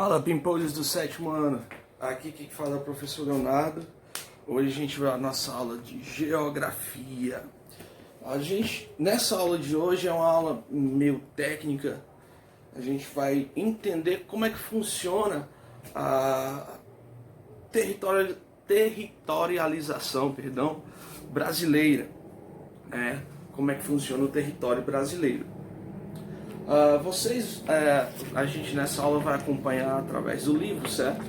Fala, pimpolhos do sétimo ano. Aqui quem fala é o professor Leonardo. Hoje a gente vai à nossa aula de geografia. Nessa aula de hoje é uma aula meio técnica. A gente vai entender como é que funciona a territorialização, brasileira, né? Como é que funciona o território brasileiro. A gente nessa aula vai acompanhar através do livro, certo?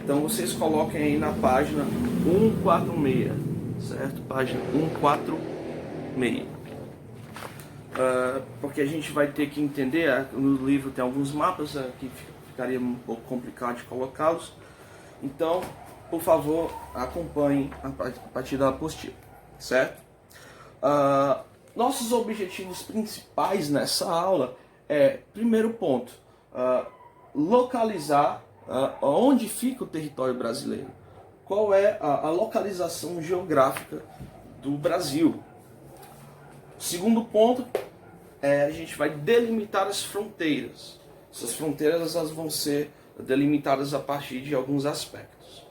Então vocês coloquem aí na página 146, certo? Página 146. Porque a gente vai ter que entender, no livro tem alguns mapas que ficaria um pouco complicado de colocá-los. Então, por favor, acompanhem a partir da apostila, certo? Nossos objetivos principais nessa aula primeiro ponto, localizar onde fica o território brasileiro. Qual é a localização geográfica do Brasil. Segundo ponto, a gente vai delimitar as fronteiras. Essas fronteiras elas vão ser delimitadas a partir de alguns aspectos.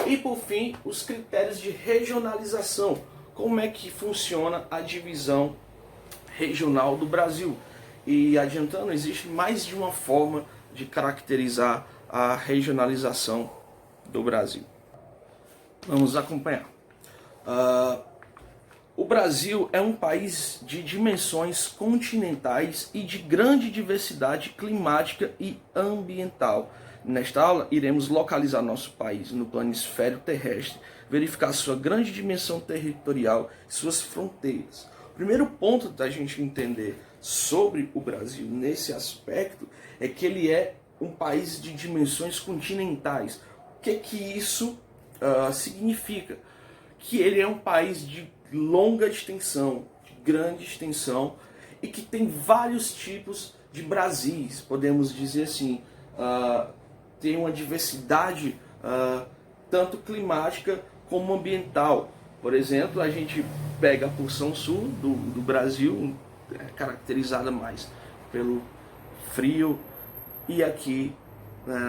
E por fim, os critérios de regionalização. Como é que funciona a divisão regional do Brasil? E adiantando, existe mais de uma forma de caracterizar a regionalização do Brasil. Vamos acompanhar. O Brasil é um país de dimensões continentais e de grande diversidade climática e ambiental. Nesta aula, iremos localizar nosso país no planisfério terrestre, verificar sua grande dimensão territorial e suas fronteiras. O primeiro ponto da gente entender sobre o Brasil nesse aspecto é que ele é um país de dimensões continentais. O que isso significa? Que ele é um país de longa extensão, de grande extensão, e que tem vários tipos de Brasis, podemos dizer assim. Tem uma diversidade tanto climática como ambiental. Por exemplo, a gente pega a porção sul do Brasil, caracterizada mais pelo frio, e aqui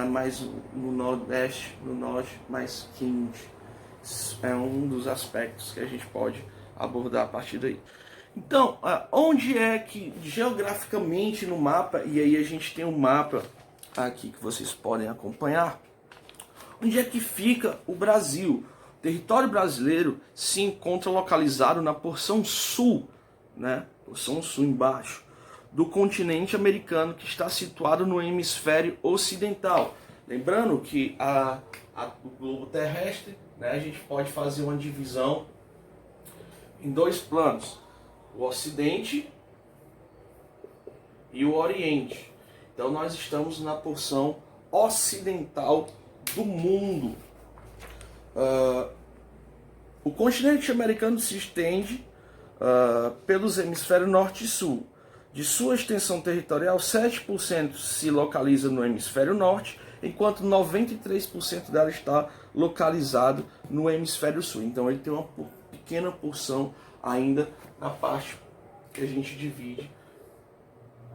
mais no nordeste, no norte, mais quente. É um dos aspectos que a gente pode abordar a partir daí. Então, onde é que geograficamente no mapa, e aí a gente tem um mapa aqui que vocês podem acompanhar, onde é que fica o Brasil? O território brasileiro se encontra localizado na porção sul, né? Porção sul embaixo, do continente americano, que está situado no hemisfério ocidental. Lembrando que o globo terrestre, né, a gente pode fazer uma divisão em dois planos, o ocidente e o oriente. Então nós estamos na porção ocidental do mundo. O continente americano se estende pelos hemisférios norte e sul. De sua extensão territorial, 7% se localiza no hemisfério norte, enquanto 93% dela está localizado no hemisfério sul. Então ele tem uma pequena porção ainda na parte que a gente divide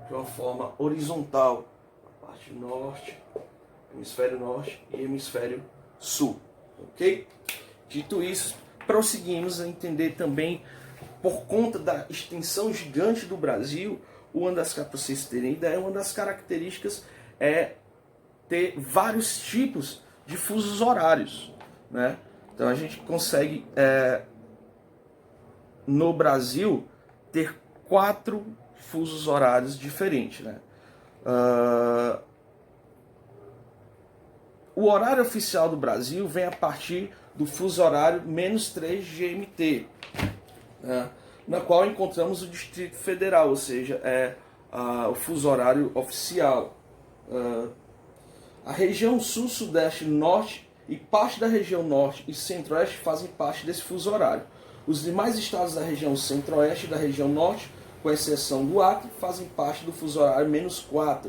de uma forma horizontal, a parte norte, hemisfério norte e hemisfério sul, ok? Dito isso, prosseguimos a entender também, por conta da extensão gigante do Brasil, para vocês terem ideia, uma das características é ter vários tipos de fusos horários, né? Então a gente consegue, no Brasil, ter 4 fusos horários diferentes, né? O horário oficial do Brasil vem a partir do fuso horário -3 GMT, na qual encontramos o Distrito Federal, ou seja, o fuso horário oficial. A região sul, sudeste, norte e parte da região norte e centro-oeste fazem parte desse fuso horário. Os demais estados da região centro-oeste e da região norte, com exceção do Acre, fazem parte do fuso horário -4.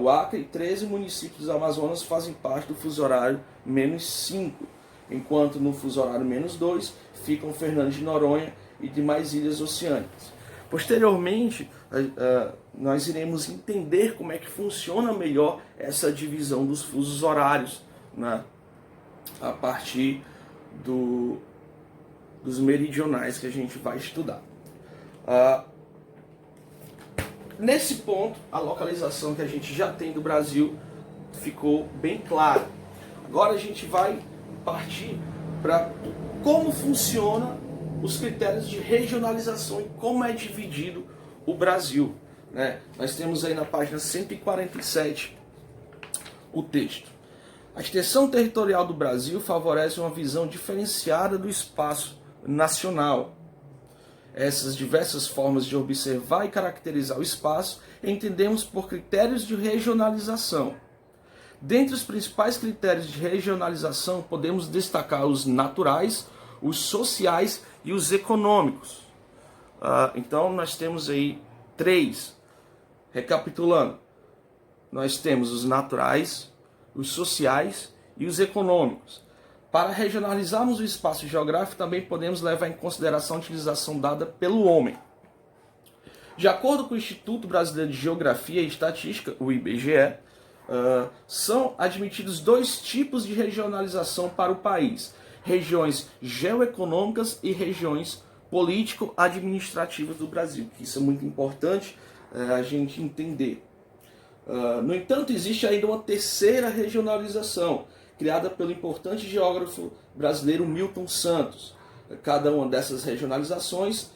O Acre e 13 municípios do Amazonas fazem parte do fuso horário -5. Enquanto no fuso horário -2 ficam Fernando de Noronha e demais ilhas oceânicas. Posteriormente, nós iremos entender como é que funciona melhor essa divisão dos fusos horários, né, a partir dos meridionais que a gente vai estudar. Nesse ponto, a localização que a gente já tem do Brasil ficou bem clara. Agora a gente vai partir para como funciona os critérios de regionalização e como é dividido o Brasil, né? Nós temos aí na página 147 o texto. A extensão territorial do Brasil favorece uma visão diferenciada do espaço nacional. Essas diversas formas de observar e caracterizar o espaço entendemos por critérios de regionalização. Dentre os principais critérios de regionalização, podemos destacar os naturais, os sociais e os econômicos. Então, nós temos aí 3. Recapitulando, nós temos os naturais, os sociais e os econômicos. Para regionalizarmos o espaço geográfico, também podemos levar em consideração a utilização dada pelo homem. De acordo com o Instituto Brasileiro de Geografia e Estatística, o IBGE, são admitidos 2 tipos de regionalização para o país: regiões geoeconômicas e regiões político-administrativas do Brasil. Isso é muito importante a gente entender. No entanto, existe ainda uma terceira regionalização, criada pelo importante geógrafo brasileiro Milton Santos. Cada uma dessas regionalizações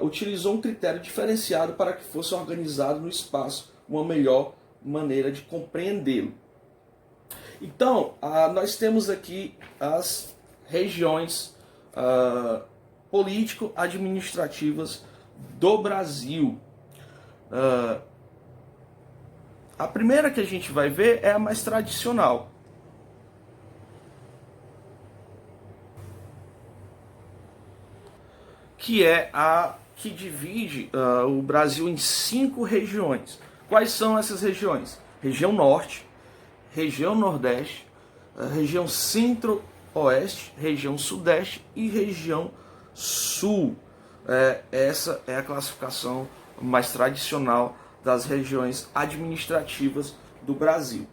utilizou um critério diferenciado para que fosse organizado no espaço uma melhor maneira de compreendê-lo. Então, nós temos aqui as regiões político-administrativas do Brasil. A primeira que a gente vai ver é a mais tradicional, que é a que divide o Brasil em 5 regiões. Quais são essas regiões? Região Norte, região Nordeste, região Centro-Oeste, região Sudeste e região Sul. Essa é a classificação mais tradicional das regiões administrativas do Brasil.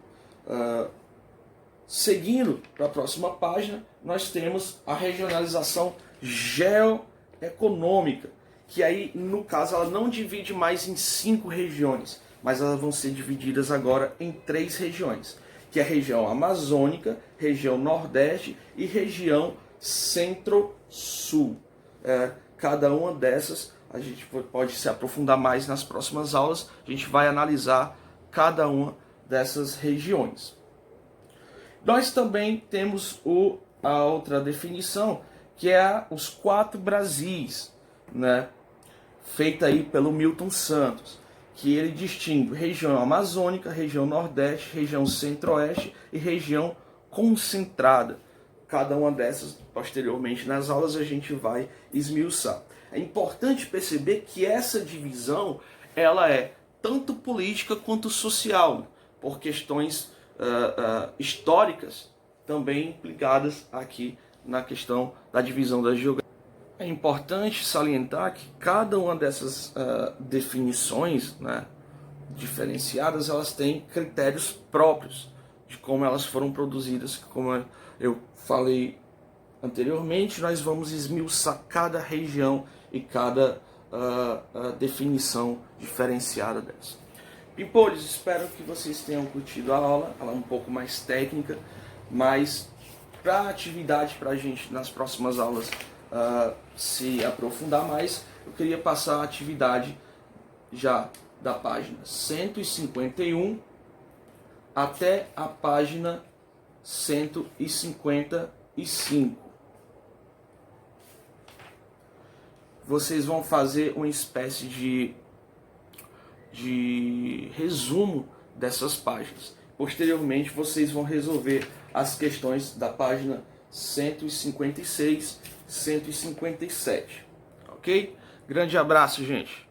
Seguindo para a próxima página, nós temos a regionalização geoeconômica, que aí, no caso, ela não divide mais em 5 regiões, mas elas vão ser divididas agora em 3 regiões, que é a região amazônica, região nordeste e região centro-sul. Cada uma dessas a gente pode se aprofundar mais nas próximas aulas. A gente vai analisar cada uma dessas regiões. Nós também temos a outra definição, que é os 4 Brasis, né? Feita aí pelo Milton Santos, que ele distingue região amazônica, região nordeste, região centro-oeste e região concentrada. Cada uma dessas, posteriormente nas aulas, a gente vai esmiuçar. É importante perceber que essa divisão ela é tanto política quanto social, por questões históricas também implicadas aqui na questão da divisão da geografia. É importante salientar que cada uma dessas definições, né, diferenciadas, elas têm critérios próprios de como elas foram produzidas. Como eu falei anteriormente, nós vamos esmiuçar cada região e cada definição diferenciada dessa. Pimpolhos, espero que vocês tenham curtido a aula. Ela é um pouco mais técnica, mas para a atividade, para a gente nas próximas aulas se aprofundar mais, eu queria passar a atividade já da página 151 até a página 155. Vocês vão fazer uma espécie de resumo dessas páginas. Posteriormente, vocês vão resolver as questões da página 156, 157. Ok? Grande abraço, gente!